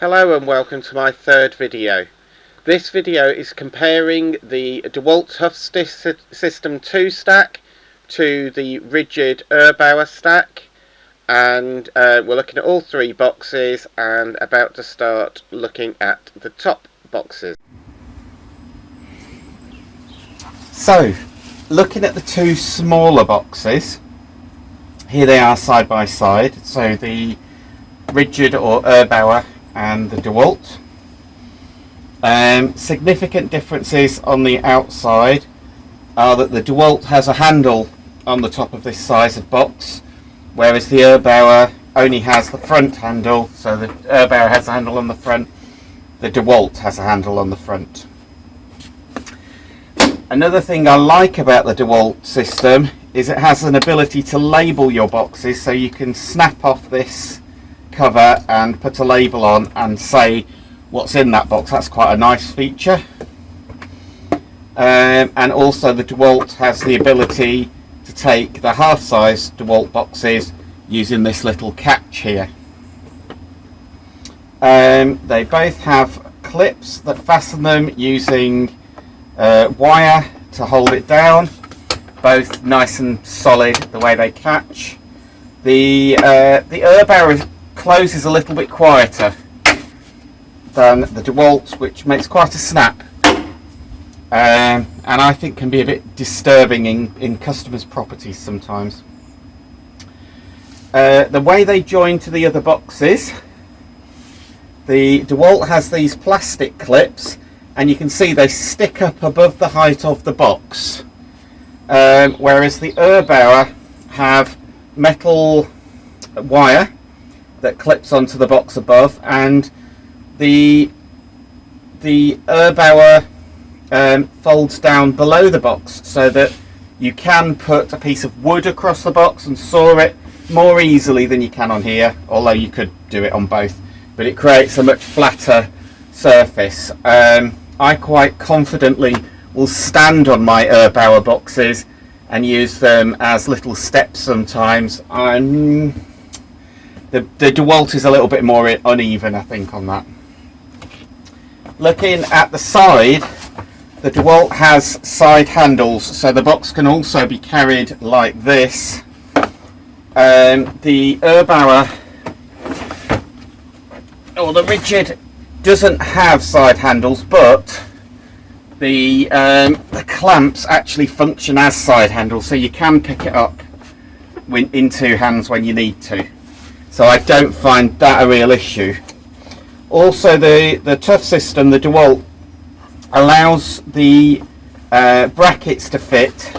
Hello and welcome to my third video. This video is comparing the DeWalt ToughSystem 2 stack to the rigid Erbauer stack, and we're looking at all three boxes and about to start looking at the top boxes. So, looking at the two smaller boxes, here they are side by side, so the rigid or Erbauer and the DeWalt. Significant differences on the outside are that the DeWalt has a handle on the top of this size of box, whereas the Erbauer only has the front handle. So the Erbauer has a handle on the front, the DeWalt has a handle on the front. Another thing I like about the DeWalt system is it has an ability to label your boxes, so you can snap off this cover and put a label on and say what's in that box. That's quite a nice feature. And also the DeWalt has the ability to take the half-size DeWalt boxes using this little catch here. They both have clips that fasten them using wire to hold it down, both nice and solid the way they catch. The Erbauer closes a little bit quieter than the DeWalt, which makes quite a snap, and I think can be a bit disturbing in customers' properties sometimes. The way they join to the other boxes, the DeWalt has these plastic clips, and you can see they stick up above the height of the box, whereas the Erbauer have metal wire that clips onto the box above, and the Erbauer folds down below the box so that you can put a piece of wood across the box and saw it more easily than you can on here, although you could do it on both, but it creates a much flatter surface. I quite confidently will stand on my Erbauer boxes and use them as little steps sometimes. The DeWalt is a little bit more uneven, I think, on that. Looking at the side, the DeWalt has side handles, so the box can also be carried like this. The Erbauer, or the rigid, doesn't have side handles, but the clamps actually function as side handles, so you can pick it up in two hands when you need to. So I don't find that a real issue. Also, the ToughSystem, the DeWalt, allows the brackets to fit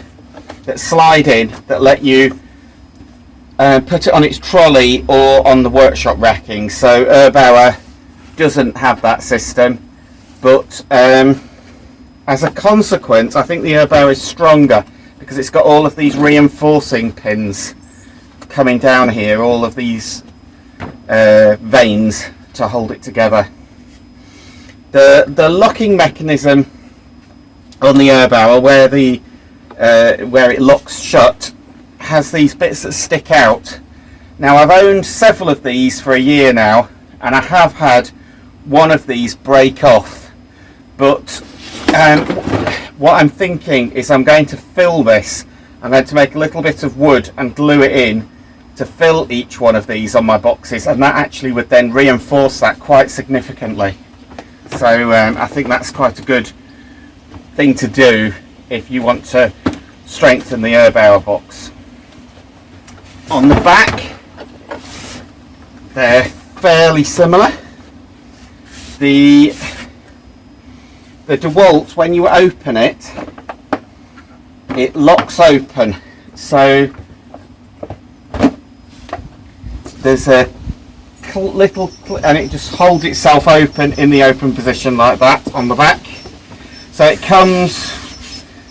that slide in, that let you put it on its trolley or on the workshop racking. So Erbauer doesn't have that system, but as a consequence, I think the Erbauer is stronger because it's got all of these reinforcing pins coming down here, all of these veins to hold it together. The locking mechanism on the Erbauer, where it locks shut, has these bits that stick out. Now, I've owned several of these for a year now, and I have had one of these break off, but what I'm thinking is I'm going to fill this. I'm going to make a little bit of wood and glue it in to fill each one of these on my boxes, and that actually would then reinforce that quite significantly. So I think that's quite a good thing to do if you want to strengthen the Erbauer box. On the back, they're fairly similar. The DeWalt, when you open it, it locks open, so there's a little, and it just holds itself open in the open position like that on the back. So it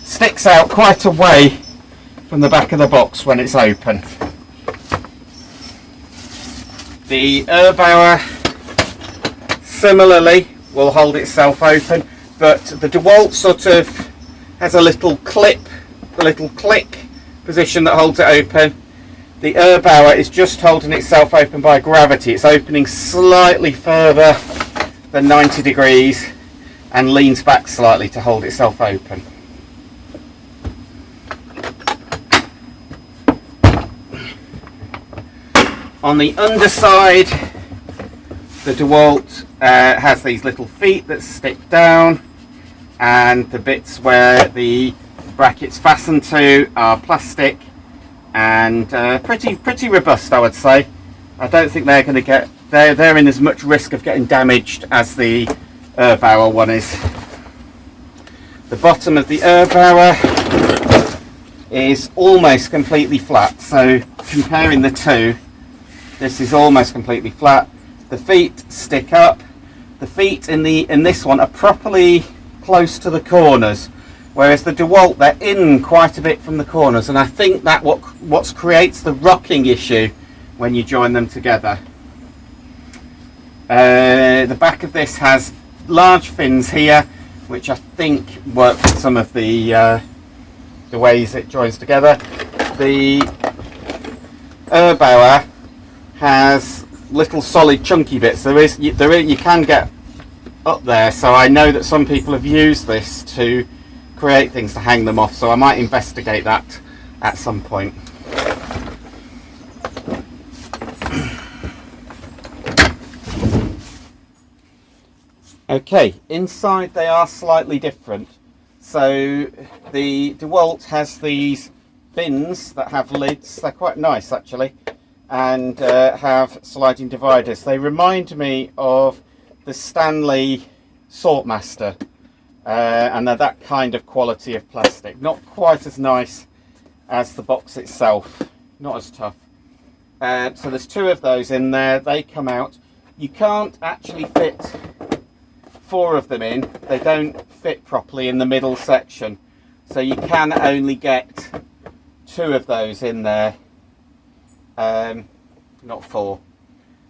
sticks out quite a way from the back of the box when it's open. The Erbauer similarly will hold itself open, but the DeWalt sort of has a little clip, a little click position that holds it open. The Erbauer is just holding itself open by gravity. It's opening slightly further than 90 degrees and leans back slightly to hold itself open. On the underside, the DeWalt has these little feet that stick down, and the bits where the brackets fasten to are plastic and pretty robust, I would say. I don't think they're going to get, they're in as much risk of getting damaged as the Erbauer one is. The bottom of the Erbauer is almost completely flat, so comparing the two, this is almost completely flat. The feet stick up. The feet in this one are properly close to the corners, whereas the DeWalt, they're in quite a bit from the corners, and I think that what creates the rocking issue when you join them together. The back of this has large fins here, which I think work with some of the ways it joins together. The Erbauer has little solid chunky bits. You can get up there, so I know that some people have used this to create things to hang them off, so I might investigate that at some point. Okay, inside they are slightly different. So the DeWalt has these bins that have lids. They're quite nice actually, and have sliding dividers. They remind me of the Stanley Sortmaster, and they're that kind of quality of plastic. Not quite as nice as the box itself, not as tough. So there's two of those in there. They come out. You can't actually fit 4 of them in. They don't fit properly in the middle section, so you can only get 2 of those in there, not 4.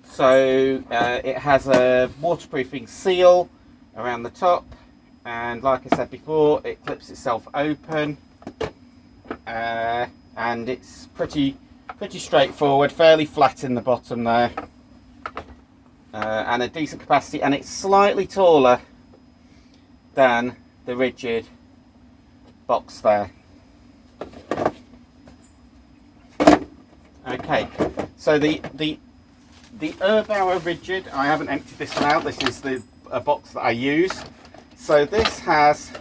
So it has a waterproofing seal around the top, and like I said before, it clips itself open, and it's pretty straightforward, fairly flat in the bottom there, and a decent capacity, and it's slightly taller than the rigid box there. Okay, so the Erbauer rigid, I haven't emptied this one out. This is a box that I use. So this has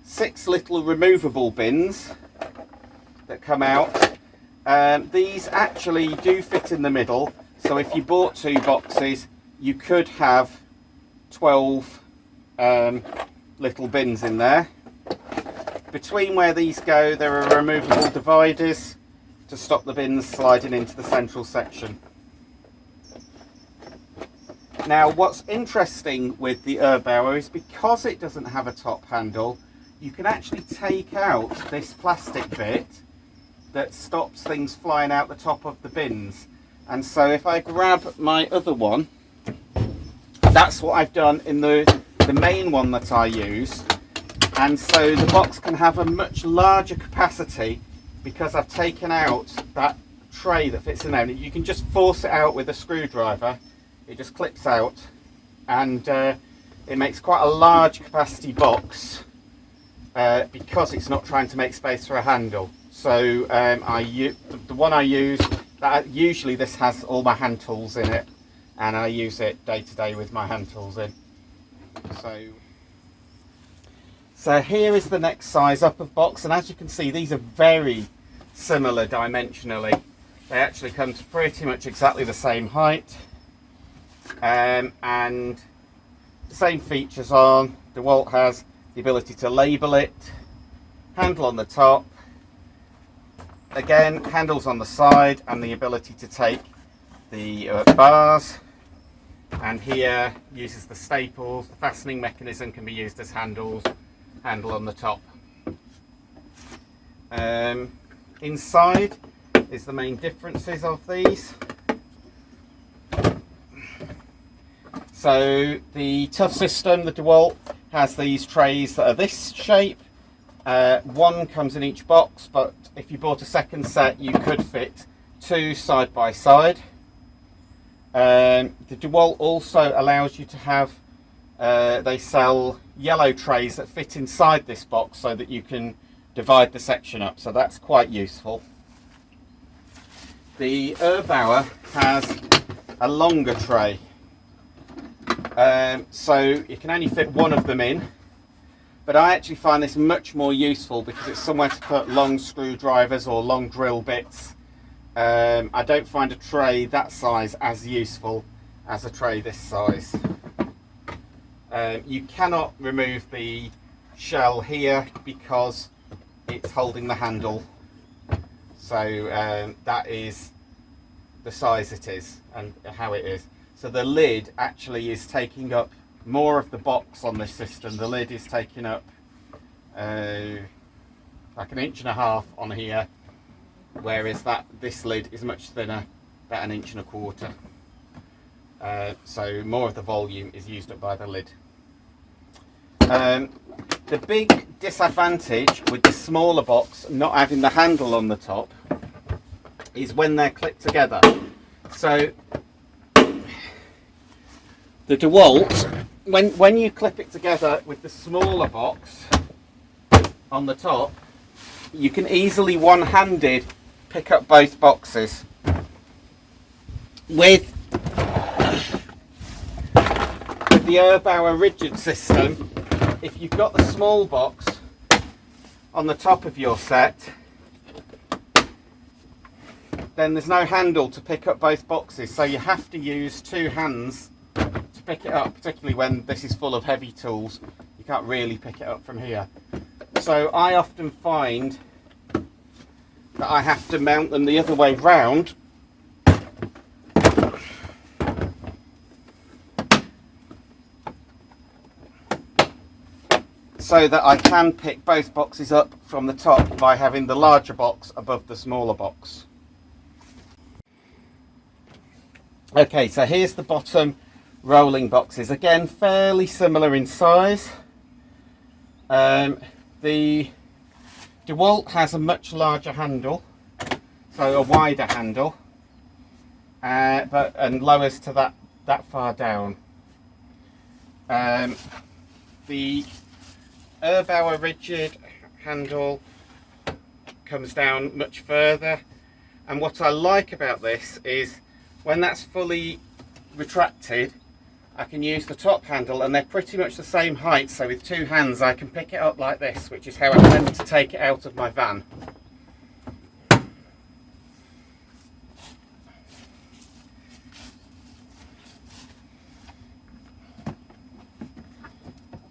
6 little removable bins that come out. These actually do fit in the middle, so if you bought 2 boxes, you could have 12 little bins in there. Between where these go, there are removable dividers to stop the bins sliding into the central section. Now, what's interesting with the Erbauer is because it doesn't have a top handle, you can actually take out this plastic bit that stops things flying out the top of the bins. And so if I grab my other one, that's what I've done in the main one that I use. And so the box can have a much larger capacity because I've taken out that tray that fits in there. You can just force it out with a screwdriver. It just clips out, and it makes quite a large capacity box because it's not trying to make space for a handle. So the one I use, usually this has all my hand tools in it, and I use it day to day with my hand tools in. So here is the next size up of box, and as you can see, these are very similar dimensionally. They actually come to pretty much exactly the same height, and the same features on. DeWalt has the ability to label it, handle on the top, again handles on the side, and the ability to take the bars, and here uses the staples. The fastening mechanism can be used as handles, handle on the top. Inside is the main differences of these. So the ToughSystem, the DeWalt, has these trays that are this shape. One comes in each box, but if you bought a second set, you could fit 2 side by side. The DeWalt also allows you to have they sell yellow trays that fit inside this box so that you can divide the section up, so that's quite useful. The Erbauer has a longer tray, so you can only fit one of them in, but I actually find this much more useful because it's somewhere to put long screwdrivers or long drill bits. I don't find a tray that size as useful as a tray this size. You cannot remove the shell here because it's holding the handle, so that is the size it is and how it is. So the lid actually is taking up more of the box on this system. The lid is taking up like 1.5 inches on here, whereas this lid is much thinner, about 1.25 inches. So more of the volume is used up by the lid. The big disadvantage with the smaller box not having the handle on the top is when they're clipped together. So the DeWalt, when you clip it together with the smaller box on the top, you can easily one-handed pick up both boxes. With the Erbauer rigid system, if you've got the small box on the top of your set, then there's no handle to pick up both boxes, so you have to use two hands to pick it up, particularly when this is full of heavy tools. You can't really pick it up from here. So I often find that I have to mount them the other way round, so that I can pick both boxes up from the top by having the larger box above the smaller box. Okay, so here's the bottom rolling boxes. Again, fairly similar in size. The DeWalt has a much larger handle, so a wider handle, and lowers to that far down. The Erbauer rigid handle comes down much further, and what I like about this is when that's fully retracted, I can use the top handle, and they're pretty much the same height, so with two hands I can pick it up like this, which is how I tend to take it out of my van.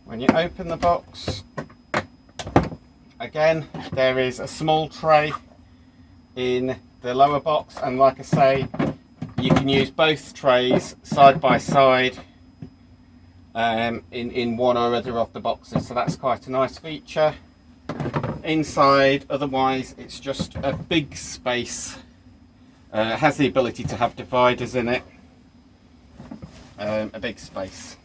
When you open the box, again, there is a small tray in the lower box, and like I say, you can use both trays side by side in one or other of the boxes, so that's quite a nice feature. Inside, otherwise, it's just a big space. It has the ability to have dividers in it. A big space.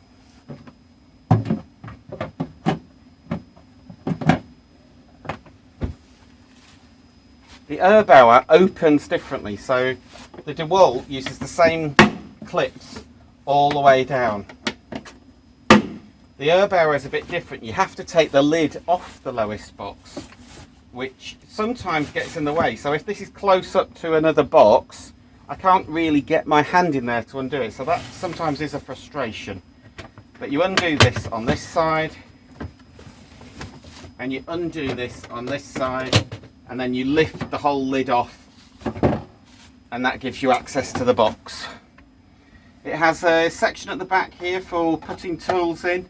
The Erbauer opens differently, so the DeWalt uses the same clips all the way down. The Erbauer is a bit different. You have to take the lid off the lowest box, which sometimes gets in the way. So if this is close up to another box, I can't really get my hand in there to undo it. So that sometimes is a frustration. But you undo this on this side, and you undo this on this side, and then you lift the whole lid off, and that gives you access to the box. It has a section at the back here for putting tools in.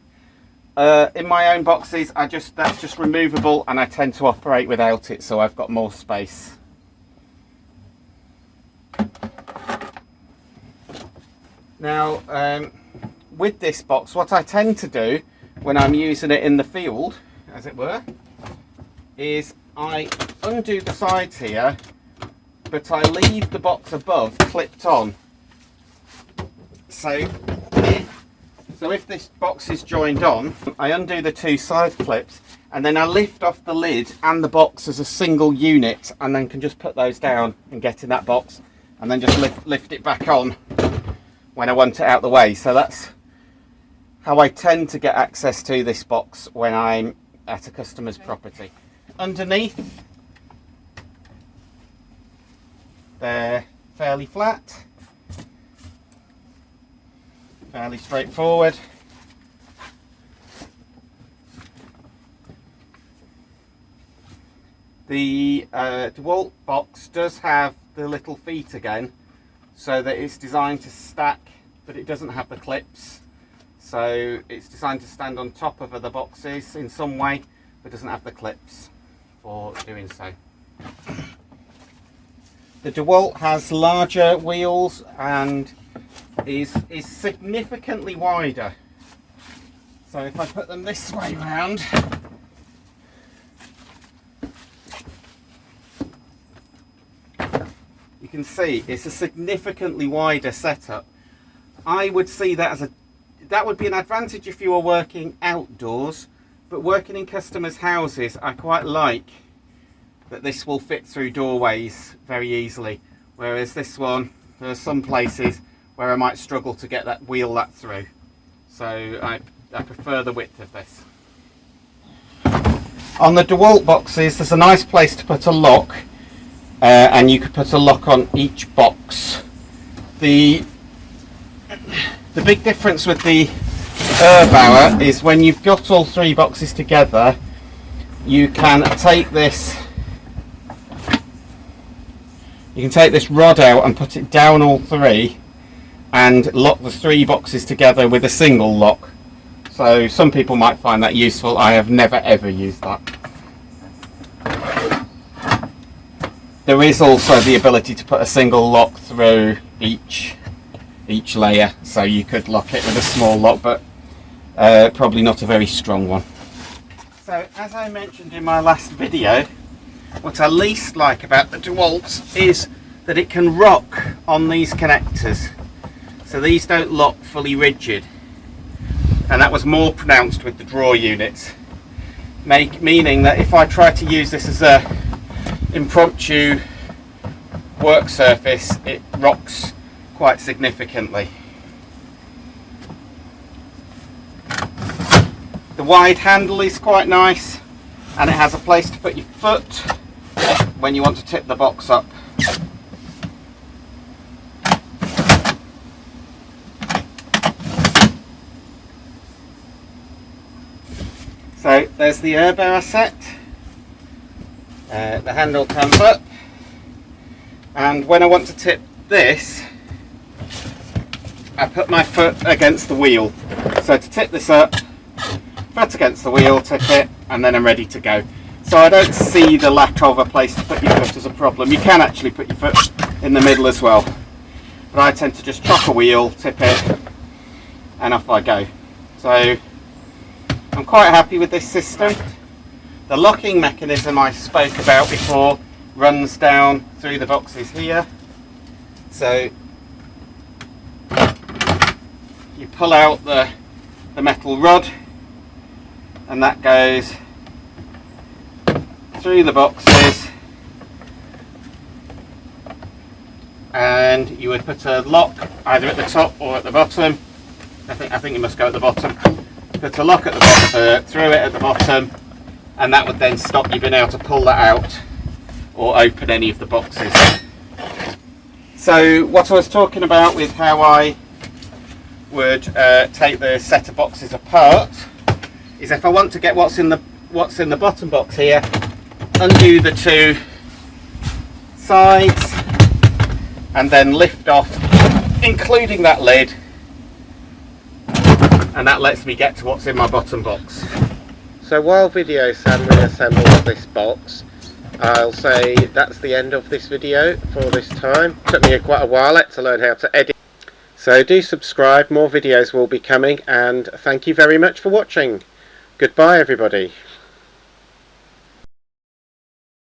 In my own boxes, that's just removable, and I tend to operate without it, so I've got more space. Now, with this box, what I tend to do when I'm using it in the field, as it were, is I undo the sides here, but I leave the box above clipped on. So if this box is joined on, I undo the two side clips, and then I lift off the lid and the box as a single unit, and then can just put those down and get in that box, and then just lift it back on when I want it out the way. So that's how I tend to get access to this box when I'm at a customer's property. Underneath, they're fairly flat, fairly straightforward. The DeWalt box does have the little feet again, so that it's designed to stack, but it doesn't have the clips. So it's designed to stand on top of other boxes in some way, but doesn't have the clips for doing so. The DeWalt has larger wheels and is significantly wider. So if I put them this way round, you can see it's a significantly wider setup. I would see that that would be an advantage if you were working outdoors, but working in customers' houses, I quite like that this will fit through doorways very easily, whereas this one, there are some places where I might struggle to get that wheel that through. So I prefer the width of this. On the DeWalt boxes, there's a nice place to put a lock, and you could put a lock on each box. The big difference with the Erbauer is when you've got all three boxes together, you can take this rod out and put it down all three and lock the three boxes together with a single lock. So some people might find that useful. I have never ever used that. There is also the ability to put a single lock through each layer, so you could lock it with a small lock, but probably not a very strong one. So as I mentioned in my last video, what I least like about the DeWalt is that it can rock on these connectors. So these don't lock fully rigid, and that was more pronounced with the drawer units, meaning that if I try to use this as a impromptu work surface, it rocks quite significantly. The wide handle is quite nice, and it has a place to put your foot when you want to tip the box up. So there's the Erbauer set. The handle comes up, and when I want to tip this, I put my foot against the wheel. So to tip this up, foot against the wheel, tip it, and then I'm ready to go. So I don't see the lack of a place to put your foot as a problem. You can actually put your foot in the middle as well, but I tend to just chop a wheel, tip it, and off I go. So I'm quite happy with this system. The locking mechanism I spoke about before runs down through the boxes here. So you pull out the metal rod, and that goes through the boxes, and you would put a lock either at the top or at the bottom. I think you must go at the bottom. Put a lock at the bottom, through it at the bottom, and that would then stop you being able to pull that out or open any of the boxes. So what I was talking about with how I would take the set of boxes apart is if I want to get what's in the bottom box here, undo the two sides and then lift off, including that lid, and that lets me get to what's in my bottom box. So while video Sam reassembles this box, I'll say that's the end of this video for this time. It took me quite a while to learn how to edit. So do subscribe, more videos will be coming, and thank you very much for watching. Goodbye everybody.